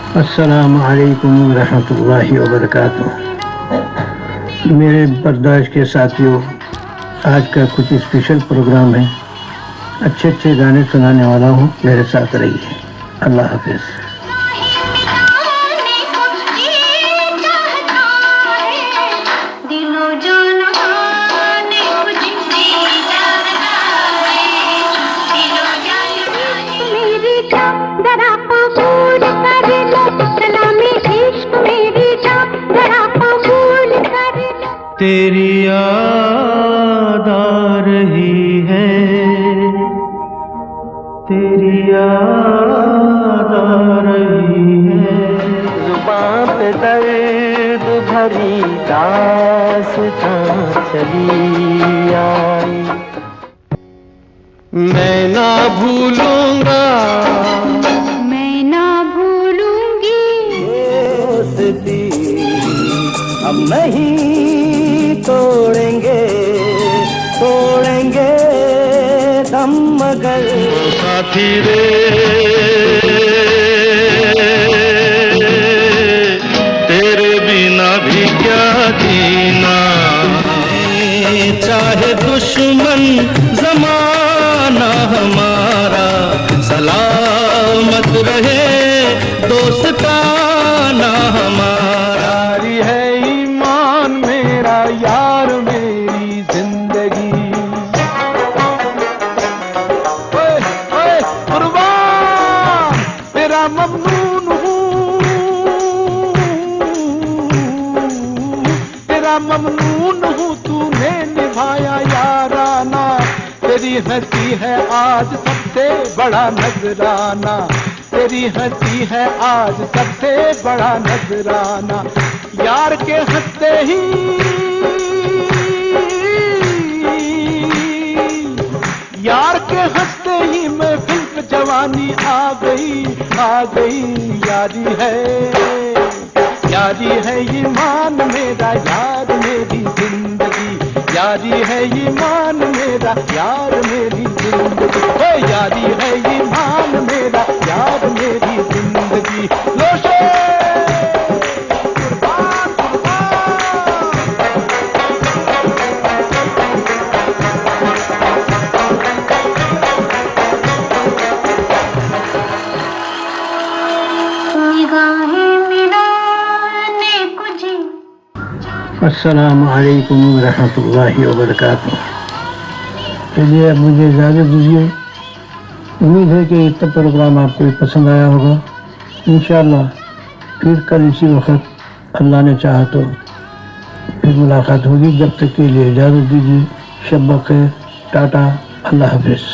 अस्सलामु अलैकुम रहमतुल्लाहि व बरकातुहू। मेरे बर्दाश्त के साथियों, आज का कुछ स्पेशल प्रोग्राम है। अच्छे अच्छे गाने सुनाने वाला हूँ, मेरे साथ रहिए। अल्लाह हाफिज़। तेरी याद आ रही है, तेरी याद आ रही है। जुबां पे दर्द भरी दास्तां चली आई। मैं ना भूलूंगा, मैं ना भूलूंगी दोस्ती अब नहीं तोड़ेंगे, तोड़ेंगे दम मगर साथी रे तेरे बिना भी क्या जीना। चाहे दुश्मन जमाना हमारा, सलामत रहे दोस्ताना हमारा। यारी है ईमान मेरा, यार मेरी जिंदगी। ओए ओए कुर्बान तेरा ममनून हूँ, तेरा ममनून हूँ, तूने निभाया याराना। तेरी हंसी है आज सबसे बड़ा नजराना, तेरी हंसी है आज सबसे बड़ा नजराना। यार के हंसते ही यार के हंसते ही महफिल पे जवानी आ गई, आ गई। यारी है, यारी है ईमान मेरा, यार मेरी जिंदगी। यारी है ईमान मेरा, यार मेरी जिंदगी। ओ यारी है ईमान मेरा, यार मेरी जिंदगी। लोशे कुर्बान अस्सलामु अलैकुम रहमतुल्लाहि व बरकातुहू। चलिए, अब मुझे इजाज़त दीजिए। उम्मीद है कि इतना प्रोग्राम आपको पसंद आया होगा। इंशाअल्लाह फिर कल इसी वक्त अल्लाह ने चाहा तो फिर मुलाकात होगी। जब तक के लिए इजाज़त दीजिए। शब बख़ैर, टाटा, अल्लाह हाफ़िज़।